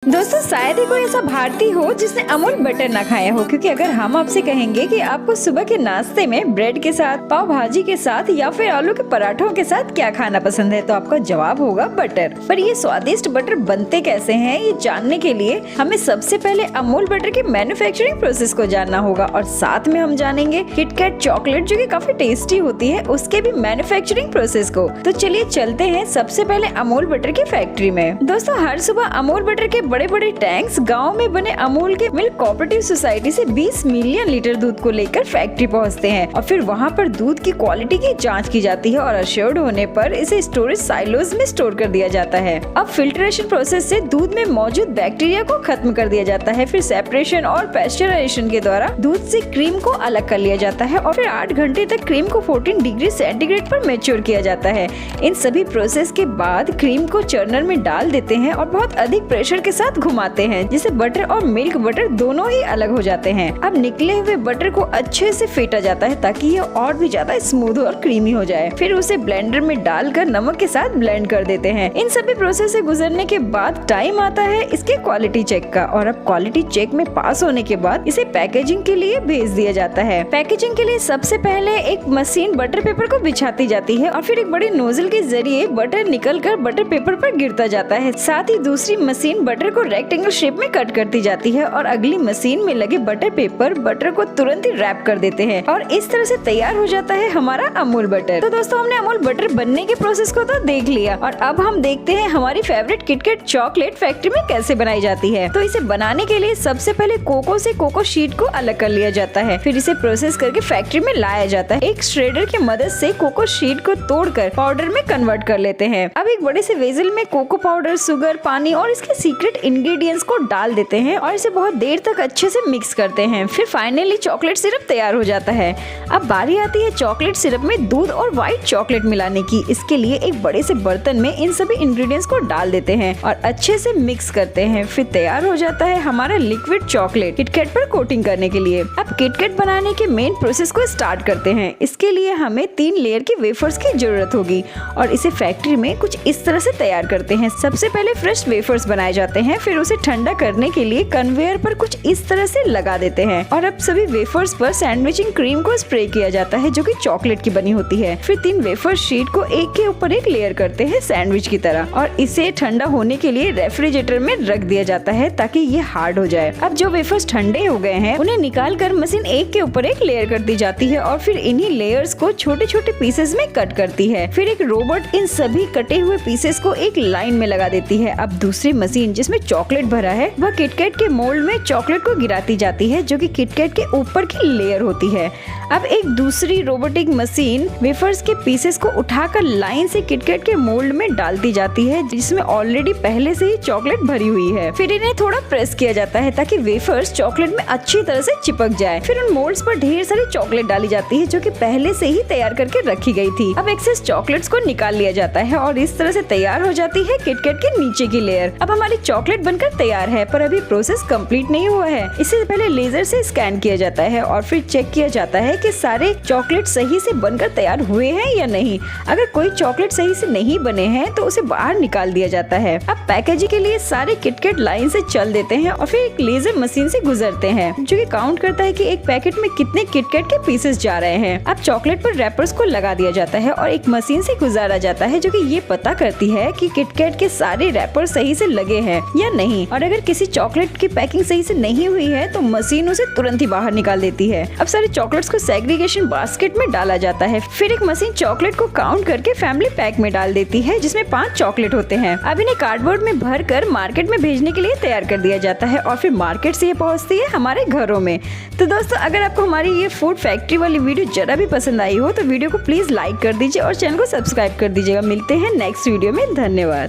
दोस्तों शायद ही कोई ऐसा भारतीय हो जिसने अमूल बटर ना खाया हो, क्योंकि अगर हम आपसे कहेंगे कि आपको सुबह के नाश्ते में ब्रेड के साथ, पाव भाजी के साथ या फिर आलू के पराठों के साथ क्या खाना पसंद है, तो आपका जवाब होगा बटर। पर ये स्वादिष्ट बटर बनते कैसे हैं, ये जानने के लिए हमें सबसे पहले अमूल बटर के मैन्युफैक्चरिंग प्रोसेस को जानना होगा और साथ में हम जानेंगे किटकैट चॉकलेट जो कि काफी टेस्टी होती है उसके भी मैन्युफैक्चरिंग प्रोसेस को। तो चलिए चलते हैं सबसे पहले अमूल बटर की फैक्ट्री में। दोस्तों हर सुबह अमूल बटर के बड़े बड़े टैंक्स गांव में बने अमूल के मिल्क कोऑपरेटिव सोसाइटी से 20 मिलियन लीटर दूध को लेकर फैक्ट्री पहुंचते हैं और फिर वहां पर दूध की क्वालिटी की जांच की जाती है और अश्योर्ड होने पर इसे स्टोरेज साइलोज में स्टोर कर दिया जाता है। अब फिल्ट्रेशन प्रोसेस से दूध में मौजूद बैक्टीरिया को खत्म कर दिया जाता है। फिर सेपरेशन और पेस्चराइजेशन के द्वारा दूध से क्रीम को अलग कर लिया जाता है और फिर 8 घंटे तक क्रीम को 14 डिग्री सेंटीग्रेड पर मैच्योर किया जाता है। इन सभी प्रोसेस के बाद क्रीम को चर्नर में डाल देते हैं और बहुत अधिक प्रेशर के साथ घुमाते हैं, जिससे बटर और मिल्क बटर दोनों ही अलग हो जाते हैं। अब निकले हुए बटर को अच्छे से फेंटा जाता है ताकि ये और भी ज्यादा स्मूथ और क्रीमी हो जाए। फिर उसे ब्लेंडर में डालकर नमक के साथ ब्लेंड कर देते हैं। इन सभी प्रोसेस से गुजरने के बाद टाइम आता है इसके क्वालिटी चेक का और अब क्वालिटी चेक में पास होने के बाद इसे पैकेजिंग के लिए भेज दिया जाता है। पैकेजिंग के लिए सबसे पहले एक मशीन बटर पेपर को बिछाती जाती है और फिर एक बड़ी नोजल के जरिए बटर निकलकर बटर पेपर पर गिरता जाता है। साथ ही दूसरी मशीन बटर को रेक्टेंगल शेप में कट करती जाती है और अगली मशीन में लगे बटर पेपर बटर को तुरंत ही रैप कर देते हैं और इस तरह से तैयार हो जाता है हमारा अमूल बटर। तो दोस्तों हमने अमूल बटर बनने के प्रोसेस को तो देख लिया और अब हम देखते हैं हमारी फेवरेट किटकैट चॉकलेट फैक्ट्री में कैसे बनाई जाती है। तो इसे बनाने के लिए सबसे पहले कोको से कोको शीट को अलग कर लिया जाता है। फिर इसे प्रोसेस करके फैक्ट्री में लाया जाता है। एक श्रेडर की मदद से कोको शीट को तोड़कर पाउडर में कन्वर्ट कर लेते हैं। अब एक बड़े से वेसल में कोको पाउडर, शुगर, पानी और इसके सीक्रेट इंग्रेडिएंट्स को डाल देते हैं और इसे बहुत देर तक अच्छे से मिक्स करते हैं। फिर फाइनली चॉकलेट सिरप तैयार हो जाता है। अब बारी आती है चॉकलेट सिरप में दूध और व्हाइट चॉकलेट मिलाने की। इसके लिए एक बड़े से बर्तन में इन सभी इंग्रेडिएंट्स को डाल देते हैं और अच्छे से मिक्स करते हैं। फिर तैयार हो जाता है हमारा लिक्विड चॉकलेट किटकैट पर कोटिंग करने के लिए। अब किटकैट बनाने के मेन प्रोसेस को स्टार्ट करते हैं। इसके लिए हमें 3 लेयर की वेफर्स की जरूरत होगी और इसे फैक्ट्री में कुछ इस तरह से तैयार करते हैं। सबसे पहले फ्रेश वेफर्स बनाए जाते हैं, फिर उसे ठंडा करने के लिए कन्वेयर पर कुछ इस तरह से लगा देते हैं और अब सभी वेफर्स पर सैंडविचिंग क्रीम को स्प्रे किया जाता है जो कि चॉकलेट की बनी होती है। फिर 3 वेफर शीट को एक के ऊपर एक लेयर करते हैं सैंडविच की तरह और इसे ठंडा होने के लिए रेफ्रिजरेटर में रख दिया जाता है ताकि ये हार्ड हो जाए। अब जो वेफर्स ठंडे हो गए हैं उन्हें निकाल कर मशीन एक के ऊपर एक लेयर कर दी जाती है और फिर इन्हीं लेयर्स को छोटे छोटे पीसेस में कट करती है। फिर एक रोबोट इन सभी कटे हुए पीसेस को एक लाइन में लगा देती है। अब दूसरी मशीन जिसमें चॉकलेट भरा है वह किटकैट के मोल्ड में चॉकलेट को गिराती जाती है जो कि किटकैट के ऊपर की लेयर होती है। अब एक दूसरी रोबोटिक मशीन वेफर्स के पीसेस को उठाकर लाइन से किटकैट के मोल्ड में डालती जाती है जिसमें ऑलरेडी पहले से ही चॉकलेट भरी हुई है। फिर इन्हें थोड़ा प्रेस किया जाता है ताकि वेफर्स चॉकलेट में अच्छी तरह से चिपक जाए। फिर उन मोल्ड्स पर ढेर सारी चॉकलेट डाली जाती है जो कि पहले से ही तैयार करके रखी गई थी। अब एक्सेस चॉकलेट्स को निकाल लिया जाता है और इस तरह से तैयार हो जाती है किटकैट के नीचे की लेयर। अब हमारी चॉकलेट बनकर तैयार है, पर अभी प्रोसेस कंप्लीट नहीं हुआ है। इससे पहले लेजर से स्कैन किया जाता है और फिर चेक किया जाता है कि सारे चॉकलेट सही से बनकर तैयार हुए हैं या नहीं। अगर कोई चॉकलेट सही से नहीं बने हैं तो उसे बाहर निकाल दिया जाता है। अब पैकेजिंग के लिए सारे किटकैट लाइन से चल देते हैं और फिर एक लेजर मशीन से गुजरते हैं जो कि काउंट करता है कि एक पैकेट में कितने किटकैट के पीसेस जा रहे हैं। अब चॉकलेट पर रैपर्स को लगा दिया जाता है और एक मशीन से गुजारा जाता है जो कि ये पता करती है कि किटकैट के सारे रैपर सही से लगे हैं या नहीं। और अगर किसी चॉकलेट की पैकिंग सही से नहीं हुई है तो मशीन उसे तुरंत ही बाहर निकाल देती है। अब सारे चॉकलेट्स को सेग्रीगेशन बास्केट में डाला जाता है। फिर एक मशीन चॉकलेट को काउंट करके फैमिली पैक में डाल देती है जिसमें 5 चॉकलेट होते हैं। अब इन्हें कार्डबोर्ड में भर कर मार्केट में भेजने के लिए तैयार कर दिया जाता है और फिर मार्केट से ये पहुंचती है हमारे घरों में। तो दोस्तों अगर आपको हमारी ये फूड फैक्ट्री वाली वीडियो जरा भी पसंद आई हो तो वीडियो को प्लीज लाइक कर दीजिए और चैनल को सब्सक्राइब कर दीजिएगा। मिलते हैं नेक्स्ट वीडियो में। धन्यवाद।